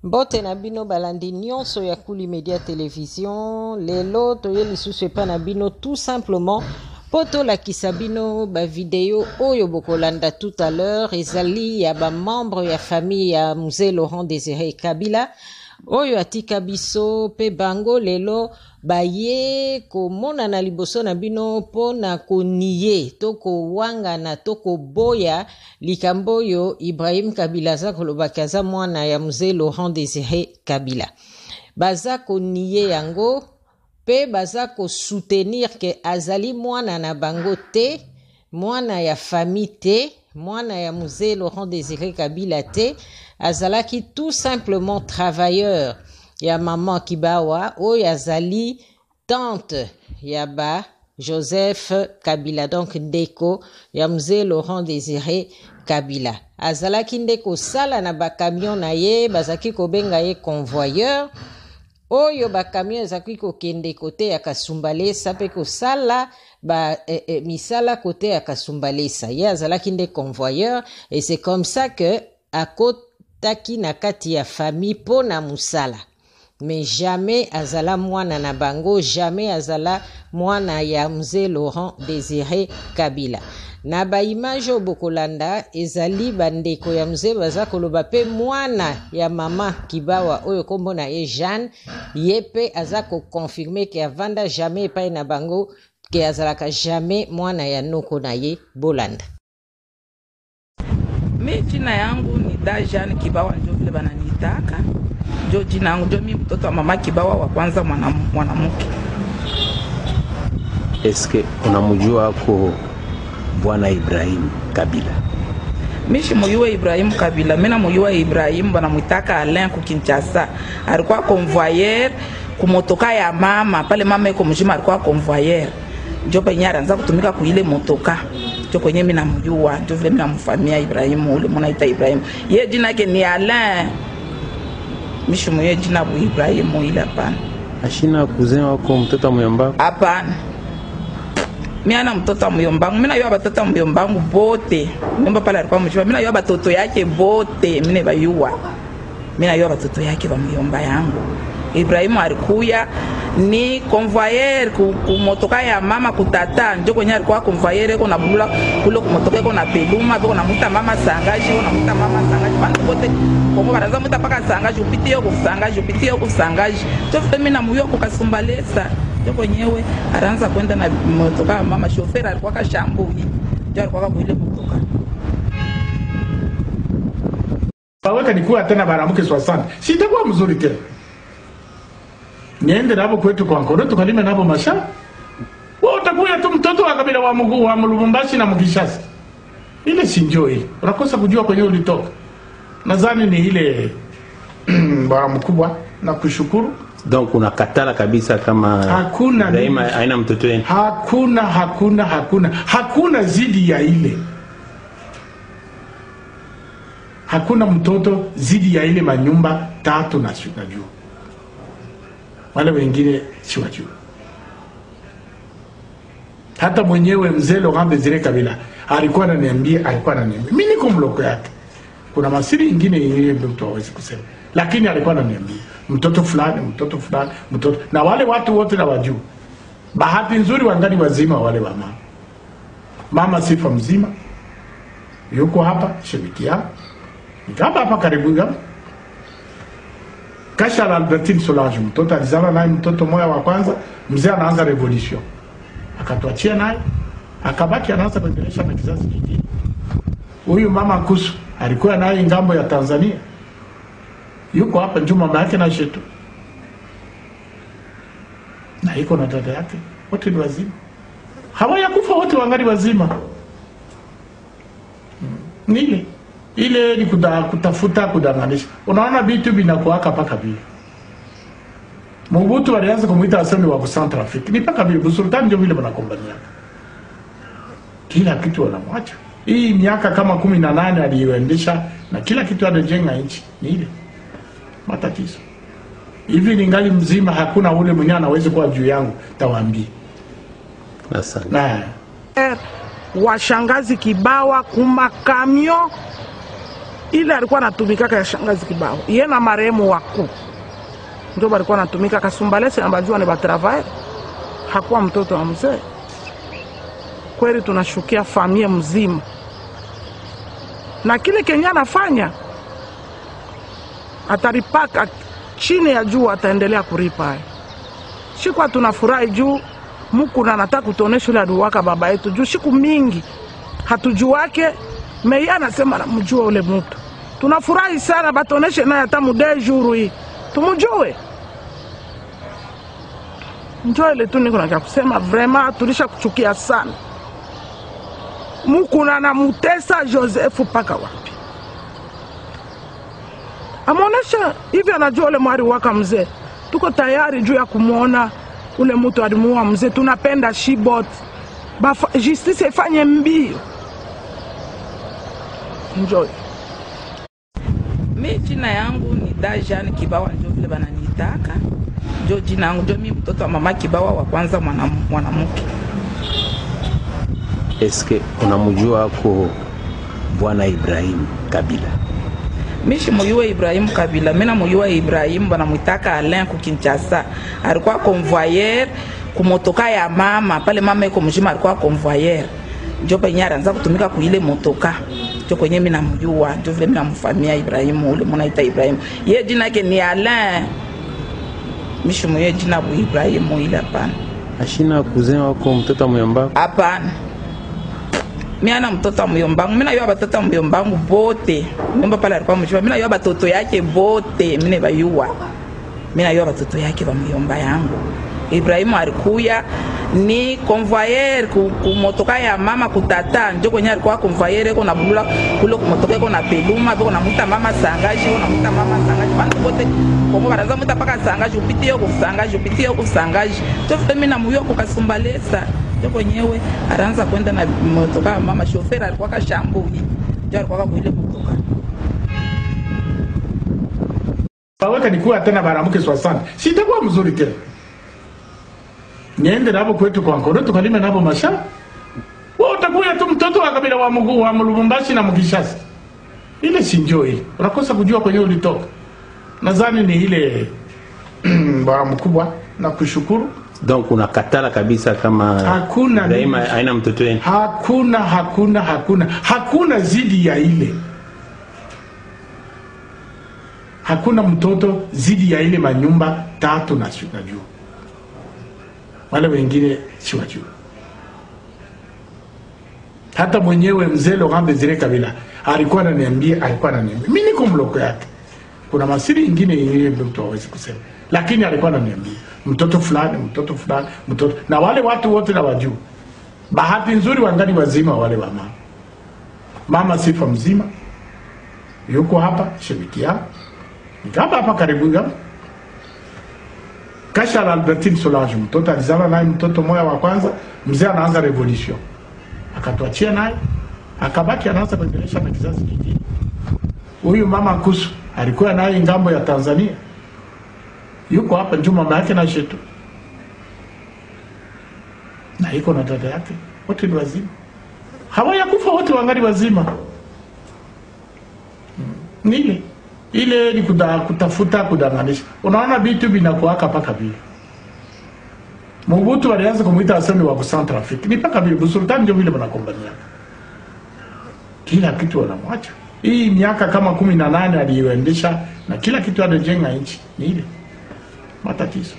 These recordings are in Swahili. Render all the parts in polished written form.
Bote na bino balandi nyonso ya Kuli Media Télévision, lelo toye lisusu pa na bino tout simplement poto la kisabino ba vidéo oyo bokolanda tout à l'heure ezali ya ba membre ya famille ya Mzee Laurent Désiré Kabila oyo atika biso pe bango lelo baye komona na liboso na bino pona koniye toko wanga na toko boya likambo yo Ibrahim Kabila za kolobaka za mwana ya Mzee Laurent Désiré Kabila baza koniye yango pe baza ko soutenir ke azali mwana na bango te mwana ya famille te mwana ya Mzee Laurent Désiré Kabila te azalaki tout simplement travailleur ya maman Kibawa oyo azali tante ya ba Joseph Kabila donc ndeko ya Mzee Laurent Désiré Kabila azalaki ndeko sala na ba camion na ye bazaki kobenga ye convoyeur oyo ba camion ezaki kokende kote ya Kasumbalesa pe kosala ba misala kote ya Kasumbalesa ye azalaki nde convoyeur et c'est comme ça que akotaki na kati ya famille pona musala mais jamais azala mwana na bango jamais azala mwana ya Mzee Laurent Désiré Kabila na ba image bokolanda ezali bandeko ya mzee baza koloba pe mwana ya mama Kibawa oyo kombo na ye Jeanne yepe aza ko confirmer que avanda jamais pa na bango ke azalaka jamais mwana ya noko na ye bolanda. Mi jina yangu ni da Jeanne Kibawa ndio vile bananitaka ndio jina yangu ndio mimi mtoto wa mama Kibawa wa kwanza mwanamke. Eske unamjua ako Bwana Ibrahim Kabila? Mishi muyuwe Ibrahim Kabila, mena muyuwe Ibrahim banamwitaka Alain ku Kinshasa. Alikuwa convoyeur kumotoka ya mama, pale mama yuko mjima alikuwa convoyeur. Ndio penye anaanza kutumika ku ile motoka. Ndio kwenye mimi namjua, ndio vile mimi namfamia Ibrahim ule mnaita Ibrahim. Yeye jina yake ni Alain. Mishi muyuwe jina bu Ibrahim ile hapana. Ashina cousin wako mtoto wa muyomba? Hapana. Mimi ana mtoto wa myombangu, mimi nayo batoto wa myombangu bote. Nyumba pale alikuwa mjua, mimi nayo batoto yake bote, mimi bayua. Mimi nayo batoto yake ba myomba yangu. Ibrahim alikuya ni convoyeur ku motoka ya mama kutata, ndio kwenye alikuwa convoyeur iko na bulula kule ku motoka iko na peluma, iko na muta mama sangaji, iko na muta mama sangaji, bantu bote kongo baraza muta paka sangaji, upitie yo kusangaji, upitie yo kusangaji. Ndio mimi na muyo Kasumbalesa. Ndio kwenyewe araanza kwenda na motoka mama chauffeur alikuwa kashambui. Ndio alikuwa kwa ile motoka. Saweka nikuwa tena baramuke 60. Sitakuwa mzuri tena. Niende nabo kwetu kwa Nkoro tukalime nabo masha. Wewe utakuwa tu mtoto wa kabila wa Mungu wa Lubumbashi na Mugishasi. Ile si njoo ile. Unakosa kujua kwenye ulitoka. Nadhani ni ile bwana mkubwa na kushukuru. Donc unakatala kabisa kama hakuna daima haina mtoto wenu? Hakuna zidi ya ile. Hakuna mtoto zidi ya ile manyumba 3 na juu. Wale wengine si wajua. Hata mwenyewe Mzee Laurent Désiré Kabila alikuwa ananiambia mimi niko mloko yake. Kuna masiri nyingine ile mtu hawezi kusema. Lakini alikuwa ananiambia mtoto fulani na wale watu wote na wajua. Bahati nzuri wangali wazima wale wa mama Sifa mzima yuko hapa Shebikia hapa karibu hapa. Kasha la Albertine Solange mtoto alizala naye mtoto moja wa kwanza, mzee anaanza revolution akatuachia naye akabaki anaanza kuendelesha na kizazi kingine. Huyu mama Kusu alikuwa naye ngambo ya Tanzania yuko hapa njuma mama yake na shetu na iko na dada yake wote ni wazima, hawayakufa wote wangali wazima. Nile ile ni kutafuta kudanganisha. Unaona vitu vinakuaka paka vile. Mobutu alianza kumuita asemi wa Central Africa ni paka vile Busultani ndio vile wanakombania kila kitu wanamwacha. Hii miaka kama 18 aliyoendesha na kila kitu anajenga nchi ni ile matatizo. Hivi ningali mzima hakuna ule mwenye anaweza kuwa juu yangu tawaambia. Washangazi Kibawa kuma kamio ile alikuwa anatumika ya shangazi kibao yeye na marehemu wako ndio alikuwa anatumika Kasumbalese na bajua ni batravail, hakuwa mtoto wa mzee. Kweli tunashukia familia mzima, na kile Kenya anafanya ataripaka chini ya juu, ataendelea kuripa. Shikwa tunafurahi juu Mungu anataka kutuonesha ile aduwaka baba yetu juu siku mingi hatujuake, meya anasema namjua ule mtu. Tunafurahi sana batoneshe naye hata mude juru hii tumujue. Njoo ile tu niko nataka kusema, vraiment tulisha kuchukia sana. Mungu anamutesa Joseph paka wapi? Amonesha hivi anajua ule mwari waka mzee. Tuko tayari juu ya kumuona ule mtu alimuua mzee. Tunapenda shibot. Justice ifanye mbio. Enjoy. Mi jina yangu ni Dajan Kibawa, ndio vile bananitaka. Ndio jina yangu, ndio mimi mtoto wa mama Kibawa wa kwanza mwanamke. Eske unamjua ako Bwana Ibrahim Kabila? Mishi muyuwe Ibrahim Kabila, mina muyuwe Ibrahim banamwitaka Alain ku Kinshasa. Alikuwa convoyeur kumotoka ya mama, pale mama yuko mjima alikuwa convoyeur. Ndio penye anaanza kutumika ku ile motoka. Ndio kwenye mimi namjua, ndio vile mimi namfamia Ibrahim, ule mnaita Ibrahim. Yeye jina yake ni Alain. Mishi muyuwe jina bu Ibrahim ile hapana. Ashina cousin wako mtoto muyomba? Hapana. Mimi ana mtoto muyombangu, mimi nayo batoto muyombangu bote. Mimba pale alikuwa mjua, mimi nayo batoto yake bote, mimi bayua. Mimi nayo batoto yake ba muyomba yangu. Ibrahim alikuya ni convoyeur ku motoka ya mama kutata, ndio kwenye alikuwa convoyeur eko na bulula kulo kumotoka eko na peluma, beko na muta mama sangaji, na muta mama sangaji bantu bote kongo baraza muta paka sangaji upitie ku sangaji, upitie ku sangaji. Ndio mimi na muyo ku Kasumbalesa. Ndio kwenyewe araanza kwenda na motoka mama chauffeur alikuwa kashambui. Ndio alikuwa kwa ile motoka. Baweka nikuwa tena baramuke 60. Sitakuwa mzuri tena. Niende nabo kwetu kwa Nkoro tukalime nabo masha. Wewe utakuwa tu mtoto wa kabila wa Mugu wa Lubumbashi na Mugishasa. Ile si njoo ile. Unakosa kujua kwenye ulitoka. Nadhani ni ile bwana mkubwa na kushukuru. Donc unakatala kabisa kama hakuna daima haina mtoto wenu? Hakuna zidi ya ile. Hakuna mtoto zidi ya ile manyumba 3 na najua. Wale wengine si wajua. Hata mwenyewe mzee Laurent Desire Kabila alikuwa ananiambia, mimi niko mloko yake. Kuna masiri ingine yeye mtu hawezi kusema. Lakini alikuwa ananiambia mtoto fulani. Na wale watu wote na wajua. Bahati nzuri wangali wazima wale wa mama. Mama Sifa mzima. Yuko hapa Shebikia. Nikaba hapa karibu hapa. Kasha la Albertine Solange, mtoto alizala naye mtoto moja wa kwanza, mzee anaanza revolution. Akatuachia naye, akabaki anaanza kuendelesha na kizazi kingine. Huyu mama Kusu alikuwa naye ngambo ya Tanzania. Yuko hapa njoo mama yake na shetu. Na yuko na dada yake, wote ni wazima. Hawayakufa wote wangali wazima. Nile ile ni kutafuta kudanganisha. Unaona vitu vinakuaka paka vile. Mobutu alianza kumuita asemi wa Centrafrique. Ni paka vile Busultani ndio vile wanakombania. Kila kitu wanamwacha. Hii miaka kama 18 aliyoendesha na kila kitu anajenga nchi. Ni ile matatizo.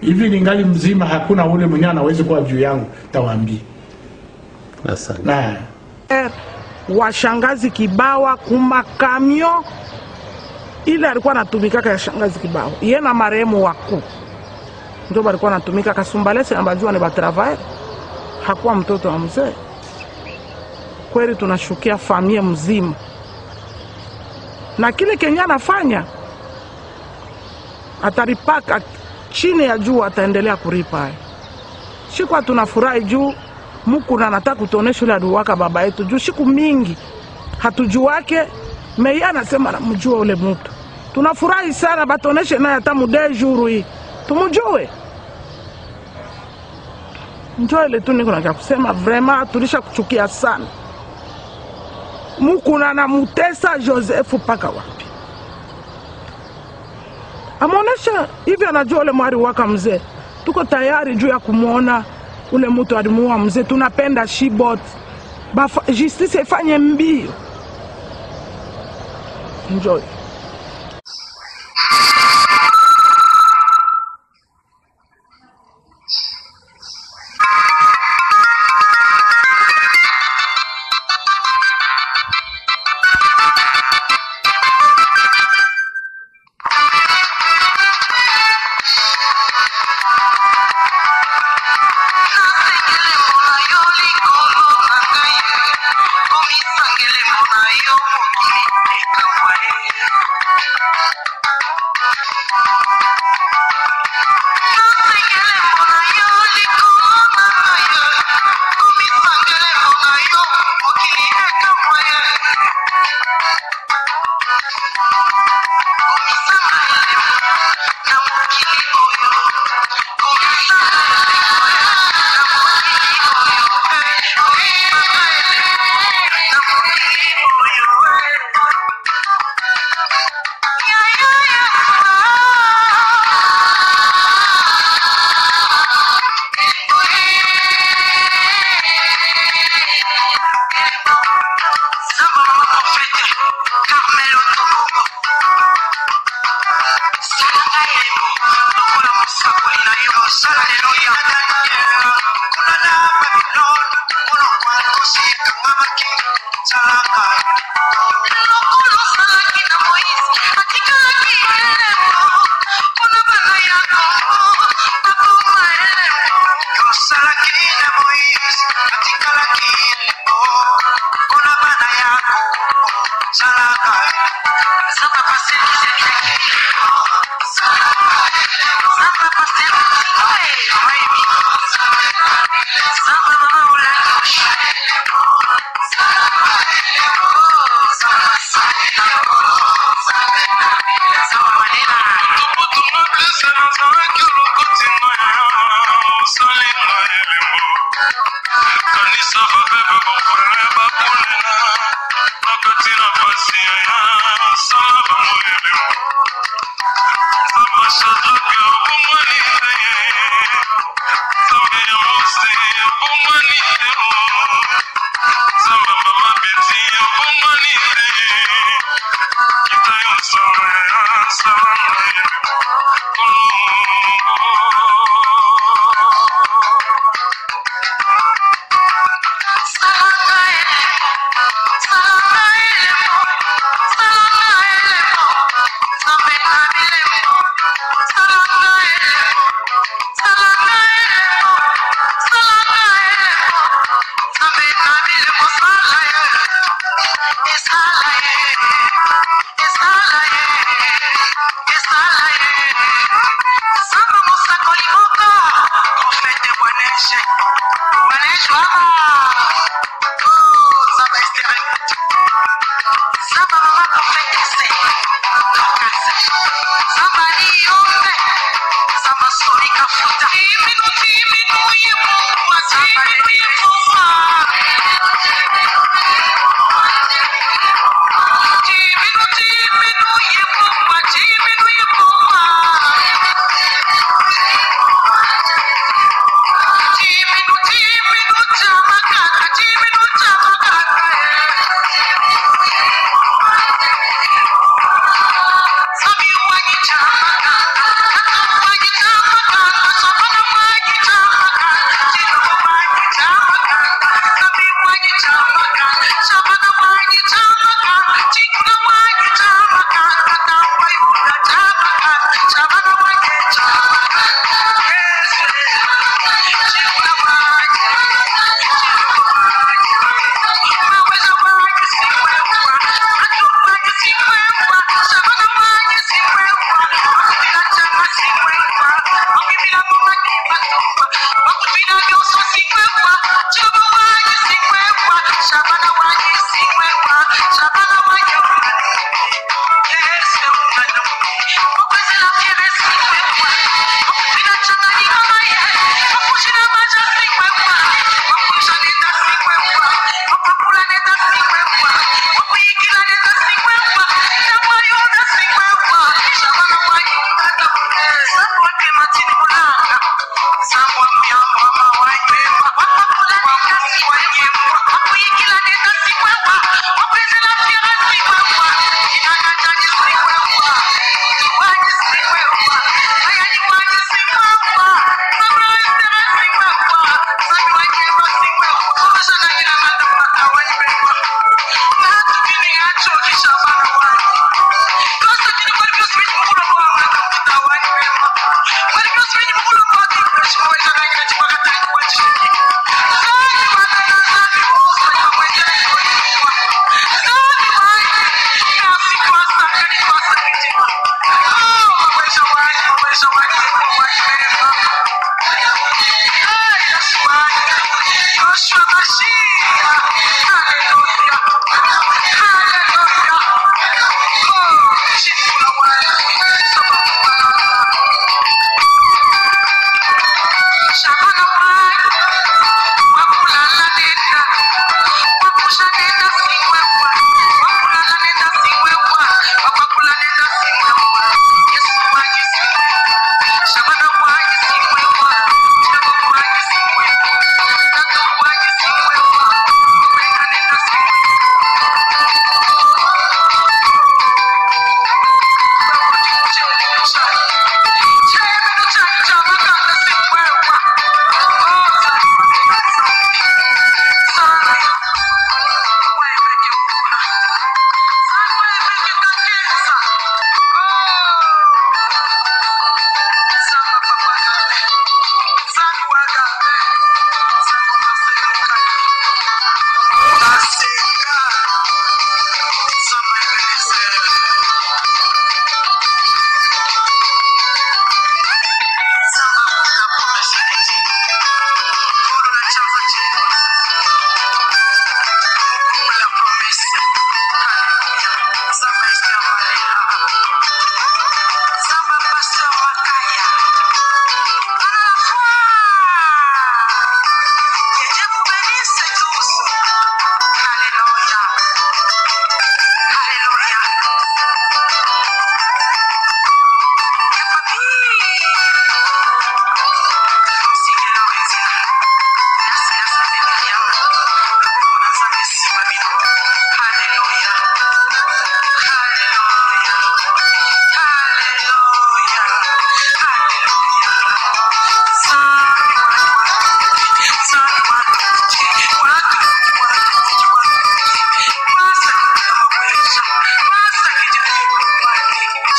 Hivi ningali mzima hakuna ule mwenye anaweza kuwa juu yangu, tawaambia. Asante. Washangazi Kibawa kumakamyo ile alikuwa anatumika ya shangazi Kibawa. Yeye na marehemu wako ndio alikuwa anatumika Kasumbalese na bajua ni batravail, hakuwa mtoto wa mzee. Kweli tunashukia familia mzima, na kile Kenya anafanya ataripaka chini ya juu, ataendelea kuripa. Shikwa tunafurahi juu Mungu anataka kutuonesha ile aduwaka baba yetu juu siku mingi hatujuake, meya anasema namjua ule mtu. Tunafurahi sana batoneshe naye hata mude juru hii tumujue. Njoo ile tu niko nataka kusema, vraiment tulisha kuchukia sana. Mukuna na mutesa Joseph paka wapi? Amonesha hivi anajua ule mwari waka mzee. Tuko tayari juu ya kumuona ule mtu alimuua mzee. Tunapenda shibot. Justice ifanye mbio. Enjoy.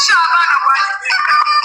Shabana wali.